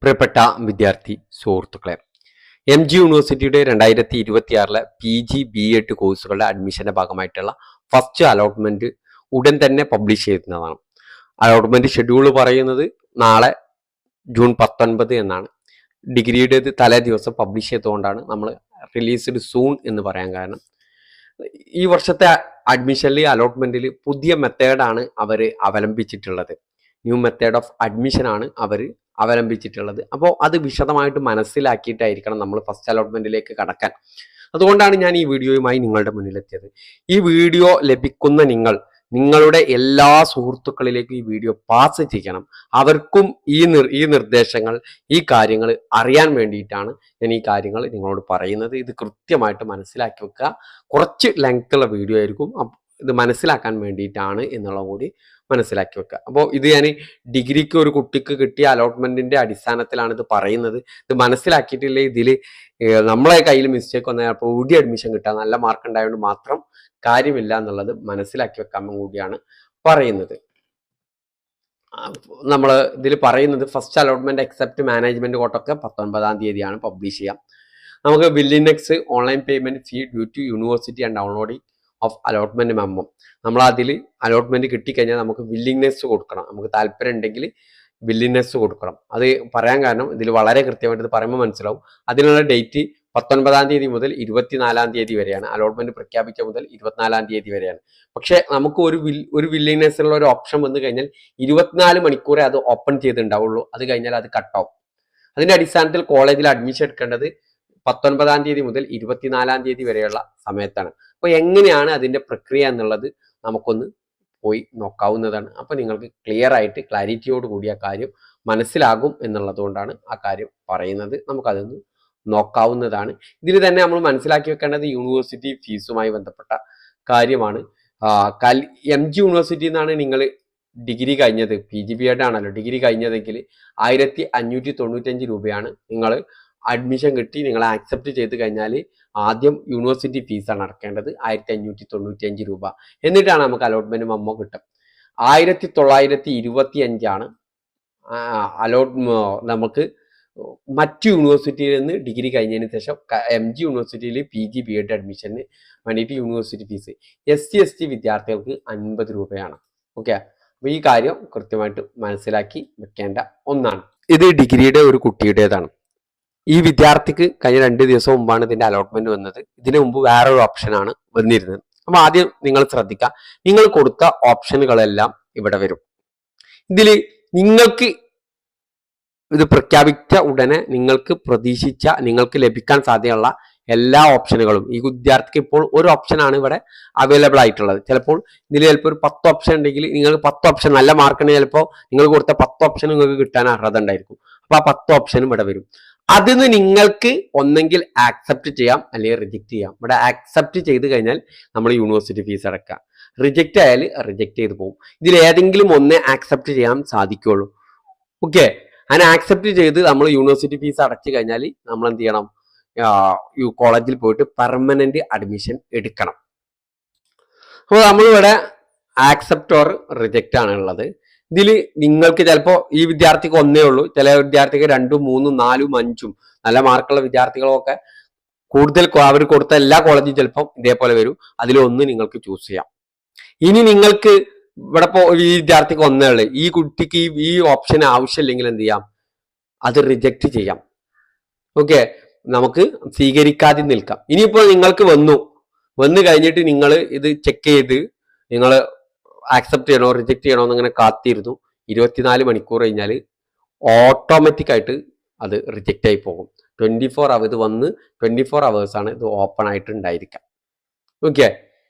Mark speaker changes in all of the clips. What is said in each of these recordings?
Speaker 1: പ്രിയപ്പെട്ട വിദ്യാർത്ഥി സുഹൃത്തുക്കളെ, MG യൂണിവേഴ്സിറ്റിയുടെ 2026 PG B.Ed കോഴ്സുകളുടെ അഡ്മിഷന്റെ ഭാഗമായിട്ടുള്ള ഫസ്റ്റ് അലോട്ട്മെന്റ് ഉടൻ തന്നെ പബ്ലിഷ് ചെയ്യുന്നതാണ്. അലോട്ട്മെന്റ് ഷെഡ്യൂൾ പറയുന്നത് നാളെ ജൂൺ 19 എന്നാണ്. ഡിഗ്രിയുടേത് തലേ ദിവസം പബ്ലിഷ് ചെയ്തുകൊണ്ടാണ് നമ്മൾ റിലീസ്ഡ് സൂൺ എന്ന് പറയാൻ കാരണം. ഈ വർഷത്തെ അഡ്മിഷനിൽ അലോട്ട്മെന്റിൽ പുതിയ മെത്തേഡാണ് അവർ അവലംബിച്ചിട്ടുള്ളത്. ന്യൂ മെത്തേഡ് ഓഫ് അഡ്മിഷൻ ആണ് അവർ അവലംബിച്ചിട്ടുള്ളത്. അപ്പോൾ അത് വിശദമായിട്ട് മനസ്സിലാക്കിയിട്ടായിരിക്കണം നമ്മൾ ഫസ്റ്റ് അലോട്ട്മെന്റിലേക്ക് കടക്കാൻ. അതുകൊണ്ടാണ് ഞാൻ ഈ വീഡിയോയുമായി നിങ്ങളുടെ മുന്നിലെത്തിയത്. ഈ വീഡിയോ ലഭിക്കുന്ന നിങ്ങളുടെ എല്ലാ സുഹൃത്തുക്കളിലേക്കും ഈ വീഡിയോ പാസ് ചെയ്യണം. അവർക്കും ഈ നിർദ്ദേശങ്ങൾ, ഈ കാര്യങ്ങൾ അറിയാൻ വേണ്ടിയിട്ടാണ് ഞാൻ ഈ കാര്യങ്ങൾ നിങ്ങളോട് പറയുന്നത്. ഇത് കൃത്യമായിട്ട് മനസ്സിലാക്കി വെക്കുക. കുറച്ച് ലെങ്ത് ഉള്ള വീഡിയോ ആയിരിക്കും. ഇത് മനസ്സിലാക്കാൻ വേണ്ടിയിട്ടാണ് എന്നുള്ളത് കൂടി മനസ്സിലാക്കി വെക്കുക. അപ്പോൾ ഇത് ഞാൻ ഡിഗ്രിക്ക് ഒരു കുട്ടിക്ക് കിട്ടിയ അലോട്ട്മെന്റിന്റെ അടിസ്ഥാനത്തിലാണ് ഇത് പറയുന്നത്. ഇത് മനസ്സിലാക്കിയിട്ടില്ലേ ഇതിൽ നമ്മളെ കയ്യിൽ മിസ്റ്റേക്ക് വന്നാൽ അപ്പോൾ പുതിയ അഡ്മിഷൻ കിട്ടാൻ നല്ല മാർക്ക് ഉണ്ടായതുകൊണ്ട് മാത്രം കാര്യമില്ല എന്നുള്ളത് മനസ്സിലാക്കി വെക്കാൻ കൂടിയാണ് പറയുന്നത്. നമ്മൾ ഇതിൽ പറയുന്നത് ഫസ്റ്റ് അലോട്ട്മെന്റ് എക്സെപ്റ്റ് മാനേജ്മെന്റ് കോട്ടൊക്കെ 19-ാം തീയതിയാണ് പബ്ലിഷ് ചെയ്യാം. നമുക്ക് വില്ലിനെക്സ് online payment fee due to university and downloading of allotment memo. നമ്മൾ അതിൽ അലോട്ട്മെന്റ് കിട്ടിക്കഴിഞ്ഞാൽ നമുക്ക് വില്ലിങ്നെസ് കൊടുക്കണം. നമുക്ക് താല്പര്യം ഉണ്ടെങ്കിൽ വില്ലിങ്നെസ് കൊടുക്കണം. അത് പറയാൻ കാരണം ഇതിൽ വളരെ കൃത്യമായിട്ട് ഇത് പറയുമ്പോൾ മനസ്സിലാവും. അതിനുള്ള ഡേറ്റ് 19-ാം തീയതി മുതൽ 24-ാം തീയതി വരെയാണ്. അലോട്ട്മെന്റ് പ്രഖ്യാപിച്ച മുതൽ 24-ാം തീയതി വരെയാണ്. പക്ഷെ നമുക്ക് ഒരു വില്ലിങ്നെസ് ഉള്ള ഒരു ഓപ്ഷൻ വന്നു കഴിഞ്ഞാൽ 24 മണിക്കൂറേ അത് ഓപ്പൺ ചെയ്തിട്ടുണ്ടാവുള്ളൂ. അത് കഴിഞ്ഞാൽ അത് കട്ടാവും. അതിന്റെ അടിസ്ഥാനത്തിൽ കോളേജിൽ അഡ്മിഷൻ എടുക്കേണ്ടത് 19-ാം തീയതി മുതൽ 24-ാം തീയതി വരെയുള്ള സമയത്താണ്. അപ്പോൾ എങ്ങനെയാണ് അതിന്റെ പ്രക്രിയ എന്നുള്ളത് നമുക്കൊന്ന് പോയി നോക്കാവുന്നതാണ്. അപ്പോൾ നിങ്ങൾക്ക് ക്ലിയർ ആയിട്ട് ക്ലാരിറ്റിയോട് കൂടി ആ കാര്യം മനസ്സിലാകും എന്നുള്ളത് കൊണ്ടാണ് ആ കാര്യം പറയുന്നത്. നമുക്കതൊന്ന് നോക്കാവുന്നതാണ്. ഇതിൽ തന്നെ നമ്മൾ മനസ്സിലാക്കി വെക്കേണ്ടത് യൂണിവേഴ്സിറ്റി ഫീസുമായി ബന്ധപ്പെട്ട കാര്യമാണ്. MG യൂണിവേഴ്സിറ്റി എന്നാണ് നിങ്ങൾ ഡിഗ്രി കഴിഞ്ഞത്, PG B.Ed ആണല്ലോ ഡിഗ്രി കഴിഞ്ഞതെങ്കിൽ 1595 രൂപയാണ് നിങ്ങൾ അഡ്മിഷൻ കിട്ടി നിങ്ങൾ ആക്സെപ്റ്റ് ചെയ്ത് കഴിഞ്ഞാൽ ആദ്യം യൂണിവേഴ്സിറ്റി ഫീസാണ് അടക്കേണ്ടത് 1595 രൂപ. എന്നിട്ടാണ് നമുക്ക് അലോട്ട്മെന്റ് മെമ്മോ കിട്ടും. 1925 നമുക്ക് മറ്റു യൂണിവേഴ്സിറ്റിയിൽ നിന്ന് ഡിഗ്രി കഴിഞ്ഞതിന് ശേഷം MG യൂണിവേഴ്സിറ്റിയിൽ PG B.Ed അഡ്മിഷന് വേണ്ടിയിട്ട് യൂണിവേഴ്സിറ്റി ഫീസ് SC/ST വിദ്യാർത്ഥികൾക്ക് 50 രൂപയാണ്. ഓക്കെ, അപ്പൊ ഈ കാര്യം കൃത്യമായിട്ട് മനസ്സിലാക്കി വെക്കേണ്ട ഒന്നാണ്. ഇത് ഡിഗ്രിയുടെ ഒരു കുട്ടിയുടേതാണ്. ഈ വിദ്യാർത്ഥിക്ക് കഴിഞ്ഞ 2 ദിവസം മുമ്പാണ് ഇതിന്റെ അലോട്ട്മെന്റ് വന്നത്. ഇതിനു മുമ്പ് വേറൊരു ഓപ്ഷനാണ് വന്നിരുന്നത്. അപ്പൊ ആദ്യം നിങ്ങൾ ശ്രദ്ധിക്കുക, നിങ്ങൾ കൊടുത്ത ഓപ്ഷനുകളെല്ലാം ഇവിടെ വരും. ഇതിൽ നിങ്ങൾക്ക് ഇത് പ്രഖ്യാപിച്ച ഉടനെ നിങ്ങൾക്ക് ലഭിക്കാൻ സാധ്യതയുള്ള എല്ലാ ഓപ്ഷനുകളും ഈ വിദ്യാർത്ഥിക്ക് ഇപ്പോൾ ഒരു ഓപ്ഷനാണ് ഇവിടെ അവൈലബിൾ ആയിട്ടുള്ളത്. ചിലപ്പോൾ ഇതിൽ ഒരു 10 ഓപ്ഷൻ ഉണ്ടെങ്കിൽ നിങ്ങൾക്ക് 10 ഓപ്ഷൻ നല്ല മാർക്ക് ഉണ്ടെങ്കിൽ ചിലപ്പോൾ നിങ്ങൾ കൊടുത്ത 10 ഓപ്ഷൻ നിങ്ങൾക്ക് കിട്ടാൻ അർഹത ഉണ്ടായിരിക്കും. അപ്പൊ ആ 10 ഓപ്ഷനും ഇവിടെ വരും. അതിന് നിങ്ങൾക്ക് ഒന്നെങ്കിൽ ആക്സെപ്റ്റ് ചെയ്യാം അല്ലെങ്കിൽ റിജക്റ്റ് ചെയ്യാം. ഇവിടെ ആക്സെപ്റ്റ് ചെയ്ത് കഴിഞ്ഞാൽ നമ്മൾ യൂണിവേഴ്സിറ്റി ഫീസ് അടക്കാം. റിജക്റ്റ് ആയാൽ റിജക്റ്റ് ചെയ്ത് പോകും. ഇതിൽ ഏതെങ്കിലും ഒന്നേ ആക്സെപ്റ്റ് ചെയ്യാൻ സാധിക്കുള്ളൂ. ഓക്കെ, അങ്ങനെ ആക്സെപ്റ്റ് ചെയ്ത് നമ്മൾ യൂണിവേഴ്സിറ്റി ഫീസ് അടച്ചു കഴിഞ്ഞാൽ നമ്മൾ എന്ത് ചെയ്യണം? കോളേജിൽ പോയിട്ട് പെർമനന്റ് അഡ്മിഷൻ എടുക്കണം. അപ്പോൾ നമ്മളിവിടെ ആക്സെപ്റ്റ് ഓർ റിജക്റ്റ് ആണ് ഉള്ളത്. ഇതിൽ നിങ്ങൾക്ക് ചിലപ്പോൾ ഈ വിദ്യാർത്ഥിക്ക് ഒന്നേ ഉള്ളൂ, ചില വിദ്യാർത്ഥിക്ക് 2, 3, 4, 5 നല്ല മാർക്കുള്ള വിദ്യാർത്ഥികളൊക്കെ കൂടുതൽ അവർ കൊടുത്ത എല്ലാ കോളേജും ചിലപ്പോൾ ഇതേപോലെ വരും. അതിലൊന്ന് നിങ്ങൾക്ക് ചൂസ് ചെയ്യാം. ഇനി നിങ്ങൾക്ക് ഇവിടെ ഈ വിദ്യാർത്ഥിക്ക് ഒന്നേ ഉള്ളൂ, ഈ കുട്ടിക്ക് ഈ ഓപ്ഷൻ ആവശ്യമില്ലെങ്കിൽ എന്ത് ചെയ്യാം? അത് റിജക്റ്റ് ചെയ്യാം. ഓക്കെ, നമുക്ക് സ്വീകരിക്കാതെ നിൽക്കാം. ഇനിയിപ്പോൾ നിങ്ങൾക്ക് വന്നു കഴിഞ്ഞിട്ട് നിങ്ങൾ ഇത് ചെക്ക് ചെയ്ത് നിങ്ങൾ ആക്സെപ്റ്റ് ചെയ്യണോ റിജക്റ്റ് ചെയ്യണോ എന്നിങ്ങനെ കാത്തിരുന്നു. 24 മണിക്കൂർ കഴിഞ്ഞാൽ ഓട്ടോമാറ്റിക് ആയിട്ട് അത് റിജക്റ്റ് ആയി പോകും. 24 അവർ ഇത് വന്ന് 24 hours ആണ് ഇത് ഓപ്പൺ ആയിട്ട് ഉണ്ടായിരിക്കാം. ഓക്കെ,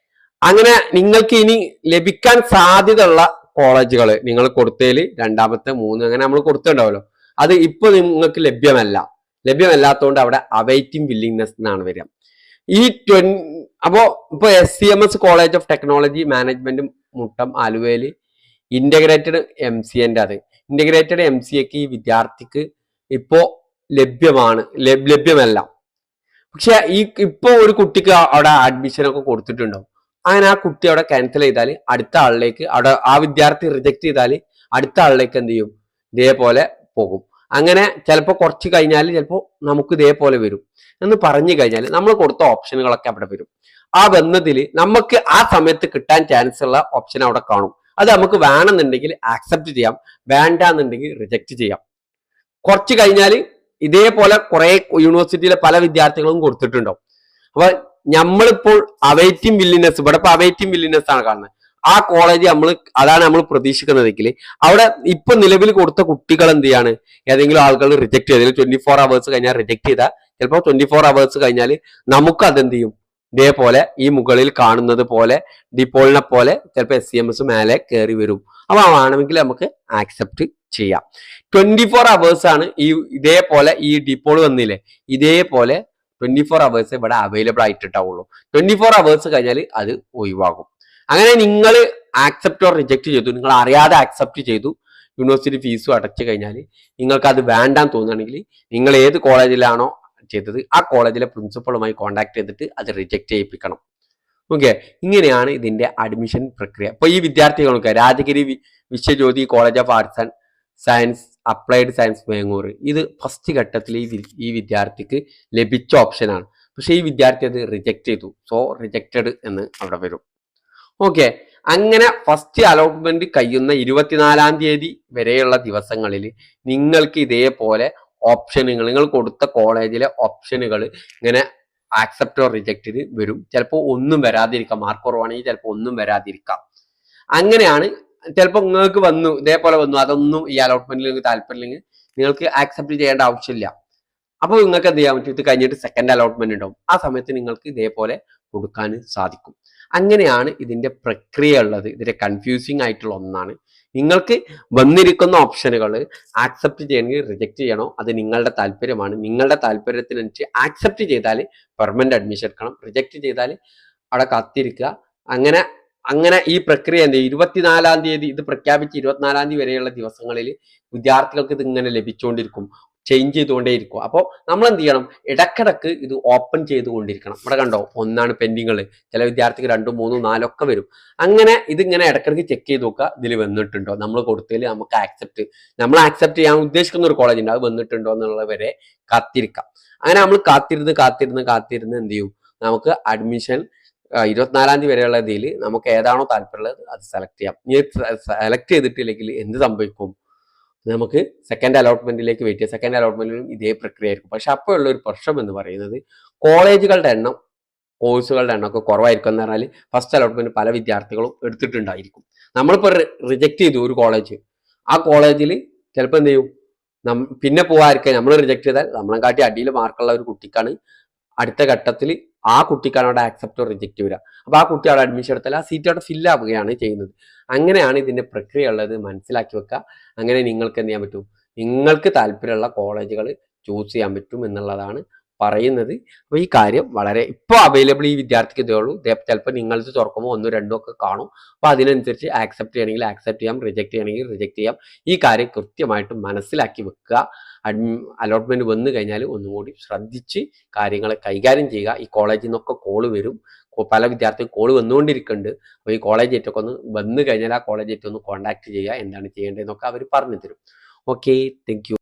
Speaker 1: അങ്ങനെ നിങ്ങൾക്ക് ഇനി ലഭിക്കാൻ സാധ്യതയുള്ള കോളേജുകൾ നിങ്ങൾ കൊടുത്തതിൽ 2ാമത്തെ 3 അങ്ങനെ നമ്മൾ കൊടുത്തിട്ടുണ്ടാവല്ലോ, അത് ഇപ്പൊ നിങ്ങൾക്ക് ലഭ്യമല്ലാത്തതുകൊണ്ട് അവിടെ അവൈറ്റിംഗ് വില്ലിങ്നെസ് എന്നാണ് വരിക. അപ്പോ ഇപ്പൊ SCMS college of technology management Muttom ആലുവയിൽ ഇന്റഗ്രേറ്റഡ് ഇന്റഗ്രേറ്റഡ് MCAക്ക് ഈ വിദ്യാർത്ഥിക്ക് ഇപ്പോ ലഭ്യമല്ല. പക്ഷെ ഇപ്പൊ ഒരു കുട്ടിക്ക് അവിടെ അഡ്മിഷൻ ഒക്കെ കൊടുത്തിട്ടുണ്ടാവും. അങ്ങനെ ആ കുട്ടി അവിടെ ക്യാൻസൽ ചെയ്താൽ അടുത്ത ആളിലേക്ക്, അവിടെ ആ വിദ്യാർത്ഥി റിജക്ട് ചെയ്താൽ അടുത്ത ആളിലേക്ക് എന്ത് ചെയ്യും? ഇതേപോലെ പോകും. അങ്ങനെ ചിലപ്പോൾ കുറച്ച് കഴിഞ്ഞാൽ ചിലപ്പോൾ നമുക്ക് ഇതേപോലെ വരും എന്ന് പറഞ്ഞു കഴിഞ്ഞാൽ നമ്മൾ കൊടുത്ത ഓപ്ഷനുകളൊക്കെ അവിടെ വരും. ആ വന്നതിൽ നമുക്ക് ആ സമയത്ത് കിട്ടാൻ ചാൻസ് ഉള്ള ഓപ്ഷൻ അവിടെ കാണും. അത് നമുക്ക് വേണമെന്നുണ്ടെങ്കിൽ ആക്സെപ്റ്റ് ചെയ്യാം, വേണ്ട എന്നുണ്ടെങ്കിൽ റിജക്റ്റ് ചെയ്യാം. കുറച്ച് കഴിഞ്ഞാൽ ഇതേപോലെ കുറെ യൂണിവേഴ്സിറ്റിയിലെ പല വിദ്യാർത്ഥികളും കൊടുത്തിട്ടുണ്ടാവും. അപ്പൊ നമ്മളിപ്പോൾ അവൈറ്റിംഗ് വില്ലിനെസ്, ഇവിടെ ഇപ്പൊ അവൈറ്റിംഗ് വില്ലിനെസ് ആണ് കാണുന്നത്. ആ കോളേജ് അതാണ് നമ്മൾ പ്രതീക്ഷിക്കുന്നതെങ്കിൽ അവിടെ ഇപ്പൊ നിലവിൽ കൊടുത്ത കുട്ടികൾ എന്ത് ചെയ്യാണ്, ഏതെങ്കിലും ആളുകൾ റിജക്ട് ചെയ്തതിൽ 24 hours കഴിഞ്ഞാൽ റിജക്ട് ചെയ്താൽ ചിലപ്പോൾ 24 hours കഴിഞ്ഞാൽ നമുക്ക് അതെന്ത് ചെയ്യും, ഇതേപോലെ ഈ മുകളിൽ കാണുന്നത് പോലെ ഡിപ്പോളിനെ പോലെ ചിലപ്പോൾ SCMS മേലെ കയറി വരും. അപ്പൊ വേണമെങ്കിൽ നമുക്ക് ആക്സെപ്റ്റ് ചെയ്യാം. 24 hours ആണ് ഇതേപോലെ ഈ ഡിപ്പോൾ വന്നില്ലേ, ഇതേപോലെ 24 hours ഇവിടെ അവൈലബിൾ ആയിട്ടുണ്ടാവുള്ളൂ. 24 hours കഴിഞ്ഞാൽ അത് ഒഴിവാകും. അങ്ങനെ നിങ്ങൾ ആക്സെപ്റ്റ് ഓർ റിജക്ട് ചെയ്തു, നിങ്ങൾ അറിയാതെ ആക്സെപ്റ്റ് ചെയ്തു, യൂണിവേഴ്സിറ്റി ഫീസും അടച്ചു കഴിഞ്ഞാൽ നിങ്ങൾക്ക് അത് വേണ്ടാന്ന് തോന്നുകയാണെങ്കിൽ നിങ്ങൾ ഏത് കോളേജിലാണോ ചെയ്തത് ആ കോളേജിലെ പ്രിൻസിപ്പളുമായി കോൺടാക്ട് ചെയ്തിട്ട് അത് റിജക്ട് ചെയ്യിപ്പിക്കണം. ഓക്കെ, ഇങ്ങനെയാണ് ഇതിന്റെ അഡ്മിഷൻ പ്രക്രിയ. ഇപ്പൊ ഈ വിദ്യാർത്ഥികൾക്ക് Rajagiri Viswajyothi college of arts and science applied science Vengoor, ഇത് ഫസ്റ്റ് ഘട്ടത്തിൽ ഈ വിദ്യാർത്ഥിക്ക് ലഭിച്ച ഓപ്ഷനാണ്. പക്ഷെ ഈ വിദ്യാർത്ഥി അത് റിജക്ട് ചെയ്തു. സോ റിജക്റ്റഡ് എന്ന് അവിടെ വരും. ഓക്കെ, അങ്ങനെ ഫസ്റ്റ് അലോട്ട്മെന്റ് കഴിയുന്ന 24-ാം തീയതി വരെയുള്ള ദിവസങ്ങളിൽ നിങ്ങൾക്ക് ഇതേപോലെ ഓപ്ഷനുകൾ, നിങ്ങൾ കൊടുത്ത കോളേജിലെ ഓപ്ഷനുകൾ ഇങ്ങനെ ആക്സെപ്റ്റ് ഓർ റിജക്റ്റഡ് വരും. ചിലപ്പോൾ ഒന്നും വരാതിരിക്കാം, മാർക്ക് കുറവാണെങ്കിൽ ചിലപ്പോൾ ഒന്നും വരാതിരിക്കാം. അങ്ങനെയാണ്. ചിലപ്പോൾ നിങ്ങൾക്ക് ഇതേപോലെ വന്നു, അതൊന്നും ഈ അലോട്ട്മെന്റിൽ നിങ്ങൾക്ക് താല്പര്യമില്ലെങ്കിൽ നിങ്ങൾക്ക് ആക്സെപ്റ്റ് ചെയ്യേണ്ട ആവശ്യമില്ല. അപ്പോൾ നിങ്ങൾക്ക് എന്ത് ചെയ്യാൻ പറ്റും, ഇത് കഴിഞ്ഞിട്ട് സെക്കൻഡ് അലോട്ട്മെന്റ് ഉണ്ടാവും. ആ സമയത്ത് നിങ്ങൾക്ക് ഇതേപോലെ കൊടുക്കാൻ സാധിക്കും. അങ്ങനെയാണ് ഇതിന്റെ പ്രക്രിയ ഉള്ളത്. ഇതിന്റെ കൺഫ്യൂസിങ് ആയിട്ടുള്ള ഒന്നാണ്. നിങ്ങൾക്ക് വന്നിരിക്കുന്ന ഓപ്ഷനുകൾ ആക്സെപ്റ്റ് ചെയ്യണമെങ്കിൽ റിജക്ട് ചെയ്യണോ, അത് നിങ്ങളുടെ താല്പര്യമാണ്. നിങ്ങളുടെ താല്പര്യത്തിനനുസരിച്ച് ആക്സെപ്റ്റ് ചെയ്താൽ പെർമനന്റ് അഡ്മിഷൻ എടുക്കണം, റിജക്ട് ചെയ്താൽ അവിടെ കാത്തിരിക്കുക. അങ്ങനെ ഈ പ്രക്രിയ 24-ാം തീയതി ഇത് പ്രഖ്യാപിച്ച് 24-ാം തീയതി വരെയുള്ള ദിവസങ്ങളിൽ വിദ്യാർത്ഥികൾക്ക് ഇത് ഇങ്ങനെ ലഭിച്ചുകൊണ്ടിരിക്കും, ചേഞ്ച് ചെയ്തുകൊണ്ടേയിരിക്കും. അപ്പോൾ നമ്മൾ എന്ത് ചെയ്യണം, ഇടക്കിടക്ക് ഇത് ഓപ്പൺ ചെയ്തുകൊണ്ടിരിക്കണം. ഇവിടെ കണ്ടോ, 1 പെൻഡിങ്ങൾ, ചില വിദ്യാർത്ഥിക്ക് 2, 3, 4 ഒക്കെ വരും. അങ്ങനെ ഇതിങ്ങനെ ഇടക്കിടക്ക് ചെക്ക് ചെയ്ത് നോക്കുക, ഇതിൽ വന്നിട്ടുണ്ടോ, നമ്മൾ കൊടുത്തതിൽ നമുക്ക് നമ്മൾ ആക്സെപ്റ്റ് ചെയ്യാൻ ഉദ്ദേശിക്കുന്ന ഒരു കോളേജ് ഉണ്ട്, അത് വന്നിട്ടുണ്ടോ എന്നുള്ളത് വരെ കാത്തിരിക്കാം. അങ്ങനെ നമ്മൾ കാത്തിരുന്ന് എന്ത് ചെയ്യും, നമുക്ക് അഡ്മിഷൻ 24-ാം തീയതി വരെയുള്ള ഇതിൽ നമുക്ക് ഏതാണോ താല്പര്യമുള്ളത് അത് സെലക്ട് ചെയ്യാം. ഇനി സെലക്ട് ചെയ്തിട്ടില്ലെങ്കിൽ എന്ത് സംഭവിക്കും, നമുക്ക് സെക്കൻഡ് അലോട്ട്മെന്റിലേക്ക് വെയിറ്റ് ചെയ്യാം. സെക്കൻഡ് അലോട്ട്മെന്റിലും ഇതേ പ്രക്രിയ ആയിരിക്കും. പക്ഷെ അപ്പോൾ ഉള്ള ഒരു പ്രശ്നം എന്ന് പറയുന്നത് കോളേജുകളുടെ എണ്ണം, കോഴ്സുകളുടെ എണ്ണം ഒക്കെ കുറവായിരിക്കും. എന്ന് പറഞ്ഞാൽ ഫസ്റ്റ് അലോട്ട്മെന്റ് പല വിദ്യാർത്ഥികളും എടുത്തിട്ടുണ്ടായിരിക്കും. നമ്മളിപ്പോൾ റിജക്ട് ചെയ്തു ഒരു കോളേജ്, ആ കോളേജിൽ ചിലപ്പോൾ എന്ത് ചെയ്യും, പിന്നെ പോകാതിരിക്കാൻ നമ്മൾ റിജക്ട് ചെയ്താൽ നമ്മളെ കാട്ടി അടിയിൽ മാർക്കുള്ള ഒരു കുട്ടിക്കാണ് അടുത്ത ഘട്ടത്തിൽ ആ കുട്ടിക്കാണ് അവിടെ ആക്സെപ്റ്റ് റിജക്റ്റ് വരിക. അപ്പൊ ആ കുട്ടി അവിടെ അഡ്മിഷൻ എടുത്താൽ ആ സീറ്റ് അവിടെ ഫില്ല് ആവുകയാണ് ചെയ്യുന്നത്. അങ്ങനെയാണ് ഇതിന്റെ പ്രക്രിയ ഉള്ളത്, മനസ്സിലാക്കി വെക്കുക. അങ്ങനെ നിങ്ങൾക്ക് എന്ത് ചെയ്യാൻ പറ്റും, നിങ്ങൾക്ക് താല്പര്യമുള്ള കോളേജുകൾ ചൂസ് ചെയ്യാൻ പറ്റും എന്നുള്ളതാണ് പറയുന്നത്. അപ്പൊ ഈ കാര്യം വളരെ ഇപ്പോൾ അവൈലബിൾ ഈ വിദ്യാർത്ഥിക്ക് ഇതേ ഉള്ളൂ. ചിലപ്പോൾ നിങ്ങൾക്ക് തുറക്കുമ്പോൾ 1, 2 ഒക്കെ കാണും. അപ്പൊ അതിനനുസരിച്ച് ആക്സെപ്റ്റ് ചെയ്യണമെങ്കിൽ ആക്സെപ്റ്റ് ചെയ്യാം, റിജക്ട് ചെയ്യണമെങ്കിൽ റിജക്ട് ചെയ്യാം. ഈ കാര്യം കൃത്യമായിട്ട് മനസ്സിലാക്കി വെക്കുക. അലോട്ട്മെന്റ് വന്നു കഴിഞ്ഞാൽ ഒന്നുകൂടി ശ്രദ്ധിച്ച് കാര്യങ്ങൾ കൈകാര്യം ചെയ്യുക. ഈ കോളേജിൽ നിന്നൊക്കെ കോള് വരും, പല വിദ്യാർത്ഥികൾ കോള് വന്നുകൊണ്ടിരിക്കുന്നുണ്ട്. അപ്പോൾ ഈ കോളേജ് ഏറ്റൊക്കെ ഒന്ന് വന്നു കഴിഞ്ഞാൽ ആ കോളേജ് ഏറ്റവും ഒന്ന് കോൺടാക്ട് ചെയ്യുക, എന്താണ് ചെയ്യേണ്ടതെന്നൊക്കെ അവർ പറഞ്ഞു തരും. Okay, thank you.